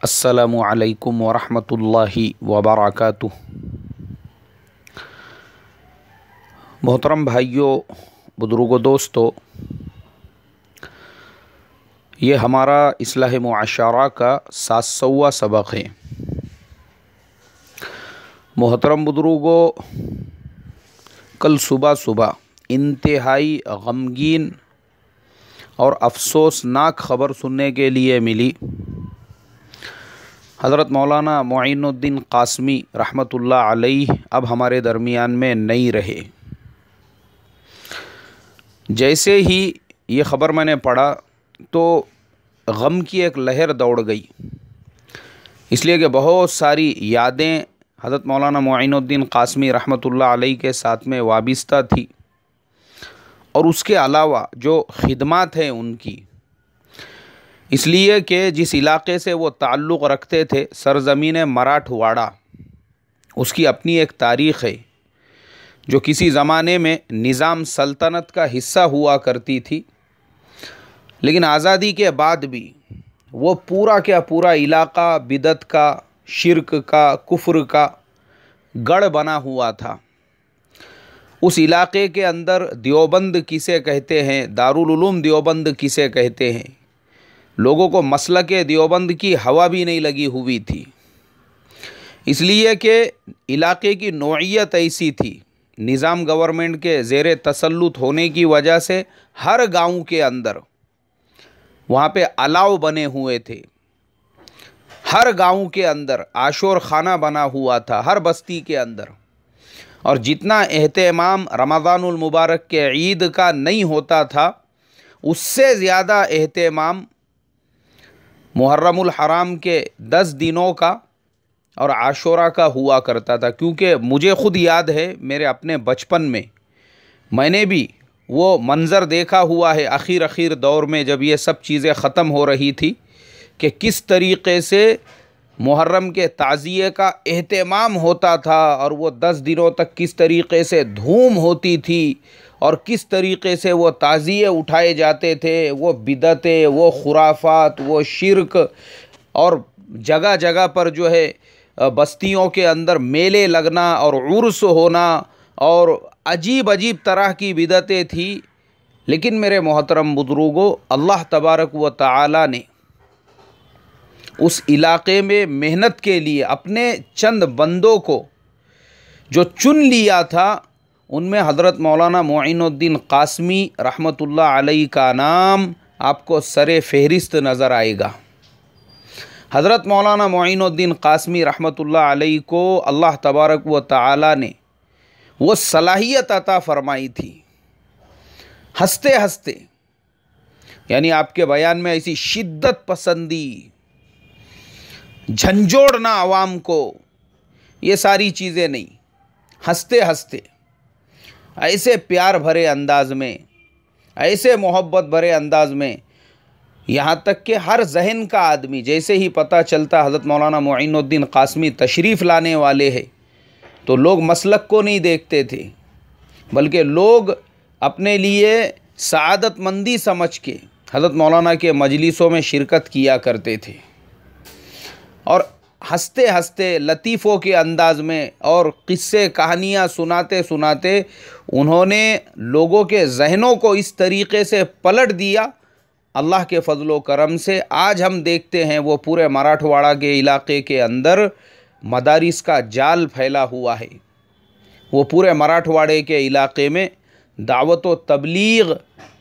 अस्सलामु अलैकुम वरहमतुल्लाहि वबरकातुह। मोहतरम भाइयों, बुज़ुर्गों, दोस्तों, ये हमारा इस्लाह मुआशरा का 700वां सबक है। मोहतरम बुज़ुर्गों, कल सुबह सुबह इंतहाई गमगीन और अफसोसनाक ख़बर सुनने के लिए मिली। हज़रत मौलाना मोइनुद्दीन क़ासमी रहमतुल्लाह अलैह अब हमारे दरमियान में नहीं रहे। जैसे ही ये ख़बर मैंने पढ़ा तो गम की एक लहर दौड़ गई, इसलिए कि बहुत सारी यादें हज़रत मौलाना मोइनुद्दीन क़ासमी रहमतुल्लाह अलैह के साथ में वाबिस्ता थी, और उसके अलावा जो खिदमत है उनकी, इसलिए कि जिस इलाक़े से वो ताल्लुक़ रखते थे, सरज़मीन मराठवाड़ा, उसकी अपनी एक तारीख़ है जो किसी ज़माने में निज़ाम सल्तनत का हिस्सा हुआ करती थी। लेकिन आज़ादी के बाद भी वो पूरा क्या पूरा इलाक़ा बिदत का, शिरक का, कुफ्र का गढ़ बना हुआ था। उस इलाक़े के अंदर देवबंद किसे कहते हैं, दारुल उलूम देवबंद किसे कहते हैं, लोगों को मसलके देवबंद की हवा भी नहीं लगी हुई थी, इसलिए कि इलाक़े की नौइयत ऐसी थी। निज़ाम गवर्नमेंट के ज़ेरे तसल्लुत होने की वजह से हर गांव के अंदर वहाँ पे अलाव बने हुए थे, हर गांव के अंदर आशोर खाना बना हुआ था, हर बस्ती के अंदर। और जितना एहतमाम रमज़ानुल मुबारक के ईद का नहीं होता था, उससे ज़्यादा एहतमाम मुहर्रमुल हराम के 10 दिनों का और आशूरा का हुआ करता था। क्योंकि मुझे ख़ुद याद है, मेरे अपने बचपन में मैंने भी वो मंज़र देखा हुआ है आखिर दौर में, जब ये सब चीज़ें ख़त्म हो रही थी, कि किस तरीक़े से मुहर्रम के ताज़िये का एहतमाम होता था, और वो 10 दिनों तक किस तरीक़े से धूम होती थी, और किस तरीक़े से वो ताज़िये उठाए जाते थे, वो बिदतें, वो खुराफात, वो शिरक, और जगह जगह पर जो है बस्तियों के अंदर मेले लगना और उर्स होना, और अजीब अजीब तरह की बिदतें थी। लेकिन मेरे मोहतरम बुज़ुर्गों, अल्लाह तबारक व तआला ने उस इलाक़े में मेहनत के लिए अपने चंद बंदों को जो चुन लिया था, उनमें हज़रत मौलाना मोइनुद्दीन क़ासमी रहमतुल्लाह अलैह का नाम आपको सरे फ़हरिस्त नज़र आएगा। हज़रत मौलाना मोइनुद्दीन क़ासमी रहमतुल्लाह अलैह को अल्लाह तबारक व तआला ने वो सलाहियत अता फ़रमाई थी, हंसते हंसते, यानी आपके बयान में ऐसी शिद्दत पसंदी, झंझोड़ना आवाम को, ये सारी चीज़ें नहीं, हंसते हंसते ऐसे प्यार भरे अंदाज में, ऐसे मोहब्बत भरे अंदाज में, यहाँ तक कि हर जहन का आदमी, जैसे ही पता चलता हज़रत मौलाना मोइनुद्दीन क़ासमी तशरीफ़ लाने वाले हैं, तो लोग मसलक को नहीं देखते थे, बल्कि लोग अपने लिए सआदतमंदी समझ के हज़रत मौलाना के मजलिसों में शिरकत किया करते थे। और हंसते हंसते लतीफ़ों के अंदाज में और किस्से कहानियाँ सुनाते सुनाते उन्होंने लोगों के जहनों को इस तरीक़े से पलट दिया। अल्लाह के फ़ज़ल करम से आज हम देखते हैं वो पूरे मराठवाड़ा के इलाक़े के अंदर मदारिस का जाल फैला हुआ है। वो पूरे मराठवाड़े के इलाक़े में दावत व तबलीग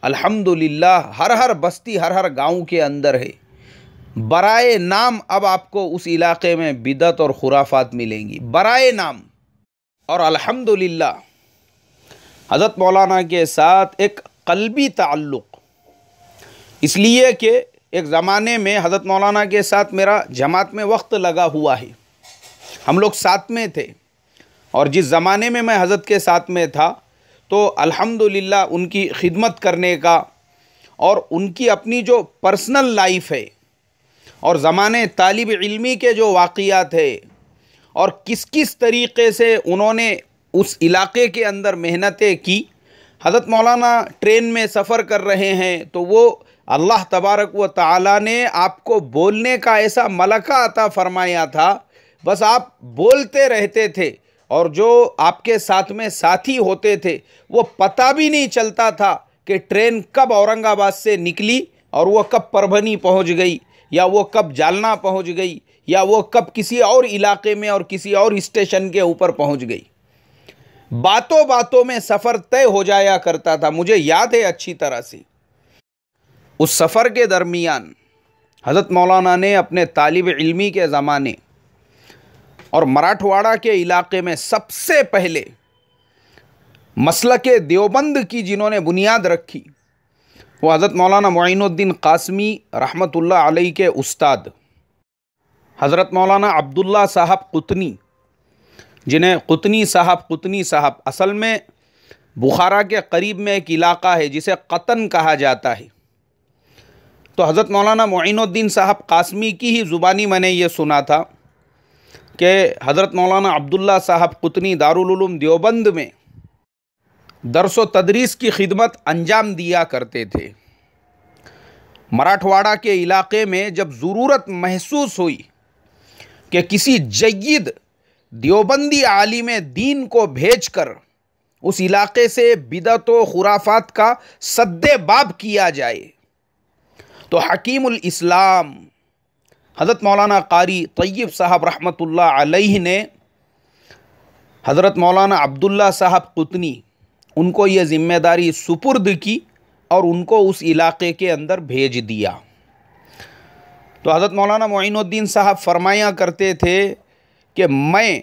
अल्हम्दुलिल्लाह हर बस्ती, हर गांव के अंदर है। बराए नाम अब आपको उस इलाक़े में बिदत और खुराफात मिलेंगी, बराए नाम। और अल्हम्दुलिल्लाह हज़रत मौलाना के साथ एक क़ल्बी ताल्लुक़, इसलिए कि एक ज़माने में हज़रत मौलाना के साथ मेरा जमात में वक्त लगा हुआ है, हम लोग साथ में थे। और जिस ज़माने में मैं हज़रत के साथ में था, तो अल्हम्दुलिल्लाह उनकी खिदमत करने का, और उनकी अपनी जो पर्सनल लाइफ है, और ज़माने तालिब इल्मी के जो वाक़ियात है, और किस किस तरीक़े से उन्होंने उस इलाक़े के अंदर मेहनतें की। हज़रत मौलाना ट्रेन में सफ़र कर रहे हैं तो वो अल्लाह तबारक व तआला ने आपको बोलने का ऐसा मलका अता फरमाया था, बस आप बोलते रहते थे और जो आपके साथ में साथी होते थे वो पता भी नहीं चलता था कि ट्रेन कब औरंगाबाद से निकली और वो कब परभनी पहुंच गई, या वो कब जालना पहुंच गई, या वो कब किसी और इलाके में और किसी और स्टेशन के ऊपर पहुंच गई। बातों बातों में सफ़र तय हो जाया करता था। मुझे याद है अच्छी तरह से, उस सफ़र के दरमियान हज़रत मौलाना ने अपने तालिब इल्मी के ज़माने और मराठवाड़ा के इलाके में सबसे पहले मसलके देवबंद की जिन्होंने बुनियाद रखी वो हज़रत मौलाना मोइनुद्दीन कासमी रहमतुल्लाह अलैह के उस्ताद हज़रत मौलाना अब्दुल्ला साहब कुतनी, जिन्हें कुतनी साहब असल में बुखारा के करीब में एक इलाक़ा है जिसे कतन कहा जाता है। तो हज़रत मौलाना मोइनुद्दीन साहब कासमी की ही ज़ुबानी मैंने ये सुना था कि हज़रत मौलाना अब्दुल्ला साहब कुतनी दारुल उलूम देवबंद में दर्स व तदरीस की खिदमत अंजाम दिया करते थे। मराठवाड़ा के इलाके में जब ज़रूरत महसूस हुई कि किसी जय्यद देवबंदी आलिम दीन को भेजकर उस इलाके से बिदअत व खुराफात का सद्दे बाब किया जाए, तो हकीमुल इस्लाम हज़रत मौलाना कारी तय्यब साहब रहमतुल्लाह अलैह ने हज़रत मौलाना अब्दुल्ला साहब कुतनी उनको ये ज़िम्मेदारी सुपुर्द की और उनको उस इलाके के अंदर भेज दिया। तो हज़रत मौलाना मोइनुद्दीन साहब फरमाया करते थे कि मैं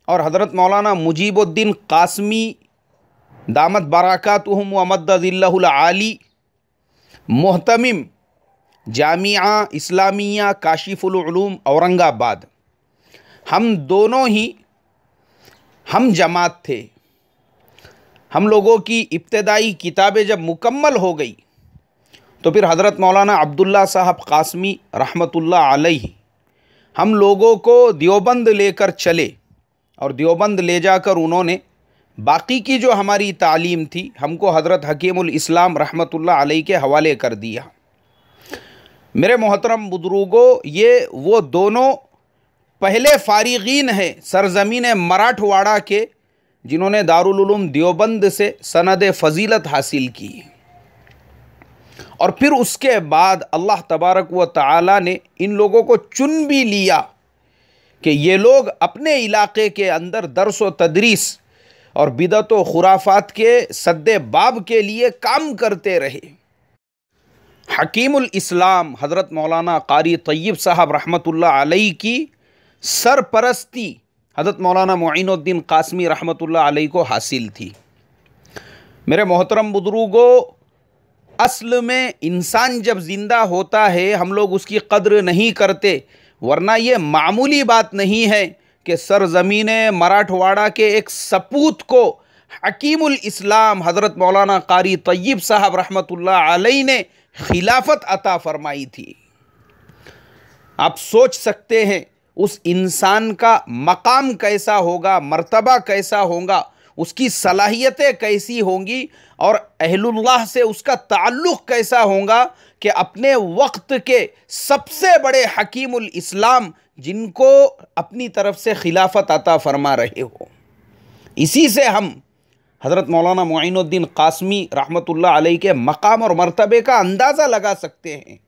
और हज़रत मौलाना मुजीबुद्दीन कासमी दामत बरकातुहुम व मद्दज़िल्लहुल आली मुहतमिम जामिया इस्लामिया काशिफुल उलूम औरंगाबाद, हम दोनों ही हम जमात थे। हम लोगों की इब्तदाई किताबें जब मुकम्मल हो गई तो फिर हज़रत मौलाना अब्दुल्ला साहब कासमी रहमतुल्लाह अलैह हम लोगों को देवबंद लेकर चले और देवबंद ले जाकर उन्होंने बाकी की जो हमारी तालीम थी हमको हज़रत हकीमुल इस्लाम रहमतुल्लाह अलैह के हवाले कर दिया। मेरे मोहतरम बुजुर्गों, ये वो दोनों पहले फारिगीन हैं सरज़मीन मराठवाड़ा के जिन्होंने दारुल उलूम देवबंद से सनद फ़जीलत हासिल की, और फिर उसके बाद अल्लाह तबारक व तआला ने इन लोगों को चुन भी लिया कि ये लोग अपने इलाके के अंदर दर्स व तदरीस और बिदअत व खुराफात के सद्दे बाब के लिए काम करते रहे। हकीमुल इस्लाम हज़रत मौलाना कारी तय्यब साहब रहमतुल्लाह अलैह की सरपरस्ती हज़रत मौलाना मोइनुद्दीन कासमी रहमतुल्लाह अलैह को हासिल थी। मेरे मोहतरम बुजुर्गों, असल में इंसान जब ज़िंदा होता है हम लोग उसकी कद्र नहीं करते, वरना ये मामूली बात नहीं है कि सरज़मीन मराठवाड़ा के एक सपूत को हकीमुल इस्लाम हज़रत मौलाना कारी तय्यब साहब रहमतुल्लाह अलैह ने खिलाफत अता फरमाई थी। आप सोच सकते हैं उस इंसान का मकाम कैसा होगा, मर्तबा कैसा होगा, उसकी सलाहियतें कैसी होंगी और अहलुल्लाह से उसका ताल्लुक़ कैसा होगा कि अपने वक्त के सबसे बड़े हकीमुल इस्लाम जिनको अपनी तरफ से खिलाफत अता फरमा रहे हो। इसी से हम हज़रत मौलाना मोइनुद्दीन कासमी रहमतुल्लाह अलैह के मकाम और मर्तबे का अंदाज़ा लगा सकते हैं।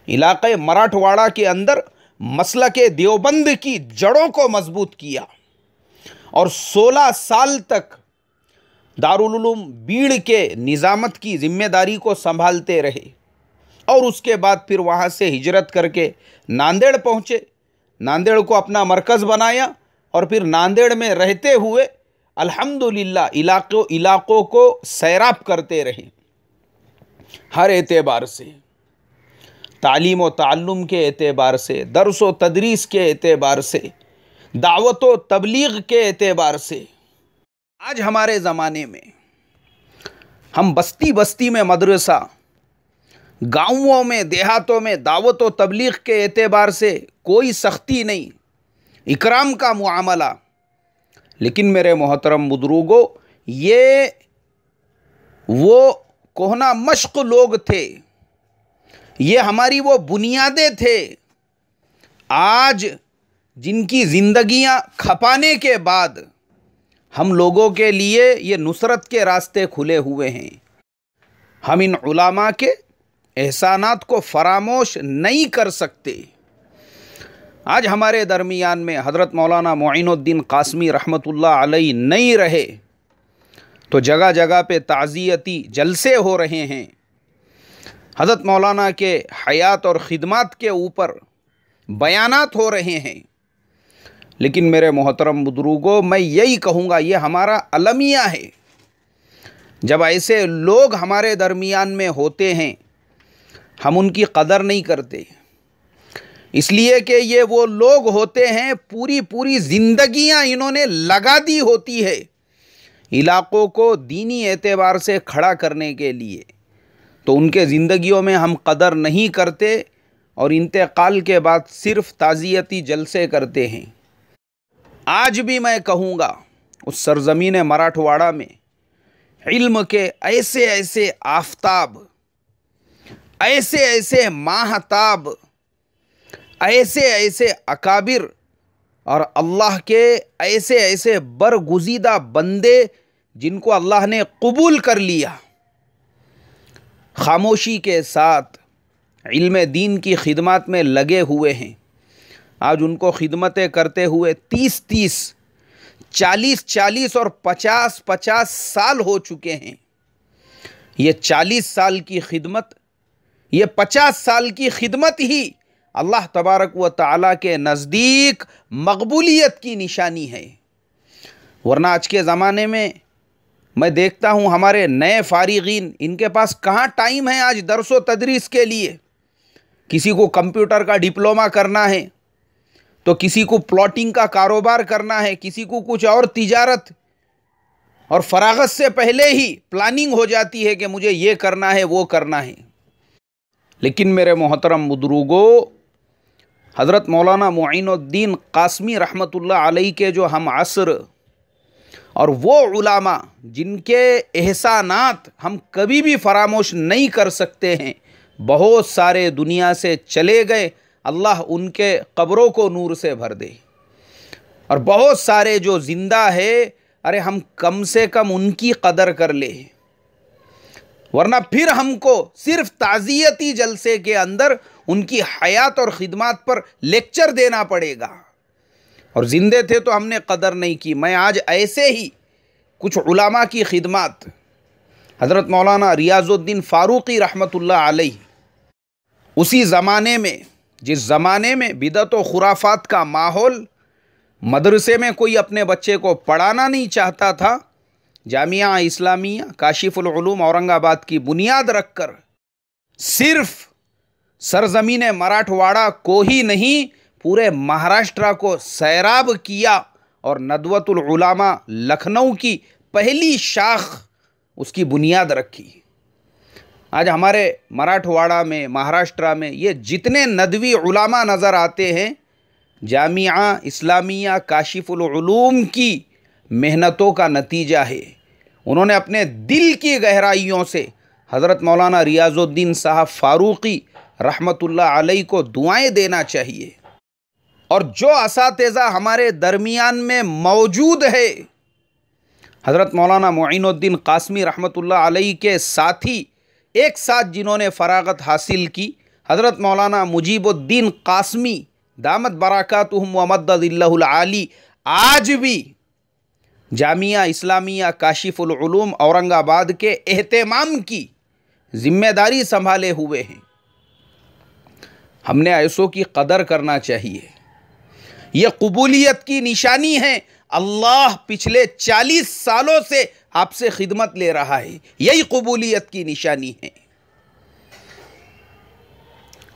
इलाक़े मराठवाड़ा के अंदर मसलके देवबंद की जड़ों को मजबूत किया और 16 साल तक दारुल उलूम बीड़ के निज़ामत की ज़िम्मेदारी को संभालते रहे और उसके बाद फिर वहाँ से हिजरत करके नांदेड़ पहुँचे, नांदेड़ को अपना मरकज़ बनाया और फिर नांदेड़ में रहते हुए अल्हम्दुलिल्लाह इलाक़ों को सैराब करते रहे। हर एतबार से, तालीम व ताल्लुम के एतबार से, दर्स व तदरीस के एतबार से, दावत व तबलीग के एतबार से। आज हमारे ज़माने में हम बस्ती बस्ती में मदरसा, गाँवों में देहातों में दावत व तबलीग के एतबार से कोई सख्ती नहीं, इकराम का मुआमला। लेकिन मेरे मोहतरम बुजुर्गों, ये वो कोहना मश्क लोग थे ये हमारी वो बुनियादें थे आज जिनकी ज़िंदगियां खपाने के बाद हम लोगों के लिए ये नुसरत के रास्ते खुले हुए हैं। हम इन उलामा के एहसानात को फरामोश नहीं कर सकते। आज हमारे दरमियान में हज़रत मौलाना मोइनुद्दीन कासमी रहमतुल्लाह अलैह नहीं रहे तो जगह जगह पे ताज़ियती जलसे हो रहे हैं। हज़रत मौलाना के हयात और ख़िदमत के ऊपर बयानात हो रहे हैं। लेकिन मेरे मोहतरम बुज़ुर्गों, मैं यही कहूँगा, ये हमारा अलमिया है। जब ऐसे लोग हमारे दरमियान में होते हैं हम उनकी कदर नहीं करते, इसलिए कि ये वो लोग होते हैं पूरी पूरी ज़िंदगियाँ इन्होंने लगा दी होती है इलाक़ों को दीनी एतबार से खड़ा करने के लिए, तो उनके ज़िंदगियों में हम कदर नहीं करते और इंतकाल के बाद सिर्फ़ ताज़ियती जलसे करते हैं। आज भी मैं कहूँगा उस सरज़मीन मराठवाड़ा में इल्म के ऐसे ऐसे आफ़ताब, ऐसे ऐसे माहताब, ऐसे ऐसे अकाबिर और अल्लाह के ऐसे ऐसे बरगुज़ीदा बंदे जिनको अल्लाह ने कबूल कर लिया, खामोशी के साथ इल्म दीन की खिदमत में लगे हुए हैं। आज उनको खिदमतें करते हुए 30-30, 40-40 और 50-50 साल हो चुके हैं। ये 40 साल की खिदमत, ये 50 साल की खिदमत ही अल्लाह तबारक व तआला के नज़दीक मकबूलियत की निशानी है। वरना आज के ज़माने में मैं देखता हूँ हमारे नए फ़ारिगीन, इनके पास कहाँ टाइम है आज दर्स व तदरीस के लिए। किसी को कंप्यूटर का डिप्लोमा करना है तो किसी को प्लॉटिंग का कारोबार करना है, किसी को कुछ और तिजारत, और फरागत से पहले ही प्लानिंग हो जाती है कि मुझे ये करना है वो करना है। लेकिन मेरे मोहतरम बुज़ुर्गों, हज़रत मौलाना मोइनुद्दीन कासमी रहमतुल्लाह अलैह के जो हम असर और वो उलामा जिनके एहसानात हम कभी भी फरामोश नहीं कर सकते हैं, बहुत सारे दुनिया से चले गए, अल्लाह उनके कब्रों को नूर से भर दे। और बहुत सारे जो ज़िंदा है, अरे हम कम से कम उनकी कदर कर ले, वरना फिर हमको सिर्फ ताज़ियती जलसे के अंदर उनकी हयात और ख़िदमत पर लेक्चर देना पड़ेगा। और ज़िंदे थे तो हमने कदर नहीं की। मैं आज ऐसे ही कुछ उलामा की खिदमत, हज़रत मौलाना रियाज़ुद्दीन फ़ारूक़ी रहमतुल्लाह अलैह, उसी ज़माने में जिस ज़माने में बिदअत व खुराफात का माहौल, मदरसे में कोई अपने बच्चे को पढ़ाना नहीं चाहता था, जामिया इस्लामिया काशिफुल उलूम औरंगाबाद की बुनियाद रखकर सिर्फ सरज़मीन मराठवाड़ा को ही नहीं पूरे महाराष्ट्र को सैराब किया और नदवतुल उलामा लखनऊ की पहली शाख उसकी बुनियाद रखी। आज हमारे मराठवाड़ा में, महाराष्ट्र में ये जितने नदवी उलामा नज़र आते हैं, जामिया इस्लामिया काशिफुल उलूम की मेहनतों का नतीजा है। उन्होंने अपने दिल की गहराइयों से हज़रत मौलाना रियाज़ुद्दीन साहब फ़ारूक़ी रहमतुल्लाह अलैह को दुआएं देना चाहिए। और जो असातिज़ा हमारे दरमियान में मौजूद है, हज़रत मौलाना मोइनुद्दीन कासमी रहमतुल्लाह अलैह के साथी एक साथ जिन्होंने फ़रागत हासिल की, हज़रत मौलाना मुजीबुद्दीन कासमी दामत बरकातुहुम व मद्ददिल्लाहुल आली, आज भी जामिया इस्लामिया काशिफुल उलूम औरंगाबाद के एहतमाम की ज़िम्मेदारी संभाले हुए हैं। हमने ऐसों की कदर करना चाहिए। ये कबूलियत की निशानी है। अल्लाह पिछले 40 सालों से आपसे खिदमत ले रहा है, यही कबूलियत की निशानी है।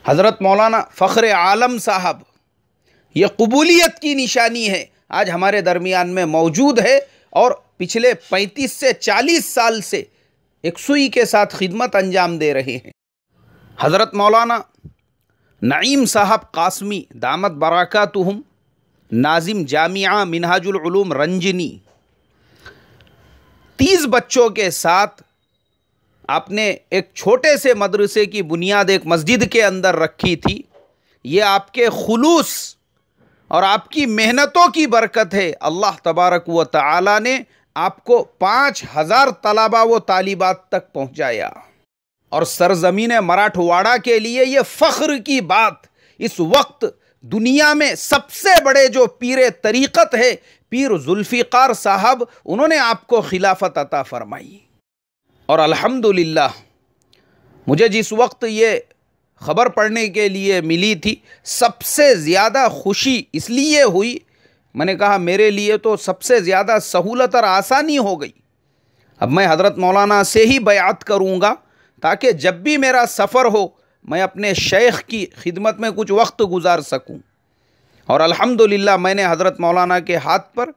हज़रत मौलाना फ़ख्र आलम साहब, ये कबूलियत की निशानी है, आज हमारे दरमियान में मौजूद है और पिछले 35 से 40 साल से एकसुई के साथ खिदमत अंजाम दे रहे हैं। हज़रत मौलाना नईम साहब कासमी दामत बरकातुहुम, नाजिम जामिया मिनहाजुल उलूम रंजनी, 30 बच्चों के साथ आपने एक छोटे से मदरसे की बुनियाद एक मस्जिद के अंदर रखी थी, ये आपके खुलूस और आपकी मेहनतों की बरकत है। अल्लाह तबारक व तआला ने आपको 5000 तलबा व तालिबात तक पहुँचाया। और सरज़मीन मराठवाड़ा के लिए ये फ़ख्र की बात, इस वक्त दुनिया में सबसे बड़े जो पीर तरीक़त है पीर जुल्फ़िकार साहब, उन्होंने आपको खिलाफत अता फरमाई। और अल्हम्दुलिल्लाह मुझे जिस वक्त ये ख़बर पढ़ने के लिए मिली थी, सबसे ज़्यादा खुशी इसलिए हुई, मैंने कहा मेरे लिए तो सबसे ज़्यादा सहूलत और आसानी हो गई। अब मैं हज़रत मौलाना से ही बयात करूँगा ताकि जब भी मेरा सफ़र हो मैं अपने शेख की खिदमत में कुछ वक्त गुजार सकूँ। और अल्हम्दुलिल्लाह मैंने हज़रत मौलाना के हाथ पर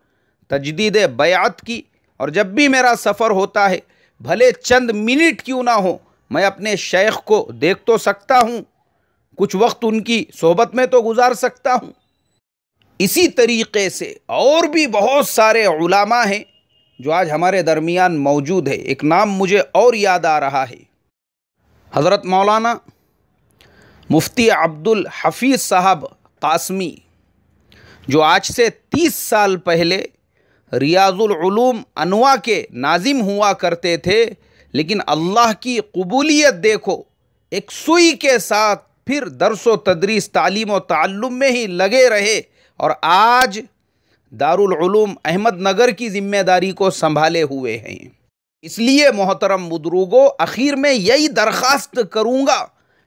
तजदीद बयात की, और जब भी मेरा सफ़र होता है, भले चंद मिनट क्यों ना हो, मैं अपने शेख को देख तो सकता हूँ, कुछ वक्त उनकी सोहबत में तो गुजार सकता हूँ। इसी तरीक़े से और भी बहुत सारे उलमा हैं जो आज हमारे दरमियान मौजूद है। एक नाम मुझे और याद आ रहा है, हज़रत मौलाना मुफ्ती अब्दुल हफीज़ साहब कासमी, जो आज से 30 साल पहले रियाजुल उलूम अनवा के नाजिम हुआ करते थे, लेकिन अल्लाह की कबूलियत देखो, एक सुई के साथ फिर दर्स व तदरीस तालीम व ताल्लुम में ही लगे रहे और आज दारुल उलूम अहमदनगर की ज़िम्मेदारी को संभाले हुए हैं। इसलिए मोहतरम बुजुर्गों, आखिर में यही दरख्वास्त करूँगा,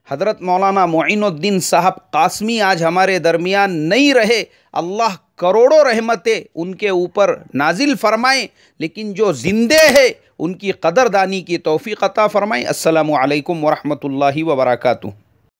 हज़रत मौलाना मोइनुद्दीन साहब कासमी आज हमारे दरमियान नहीं रहे, अल्लाह करोड़ों रहमतें उनके ऊपर नाजिल फरमाएं, लेकिन जो ज़िंदे है उनकी कदरदानी की तौफ़ीक़ अता फ़रमाएं। अस्सलामु अलैकुम व रहमतुल्लाहि व बरकातुहू।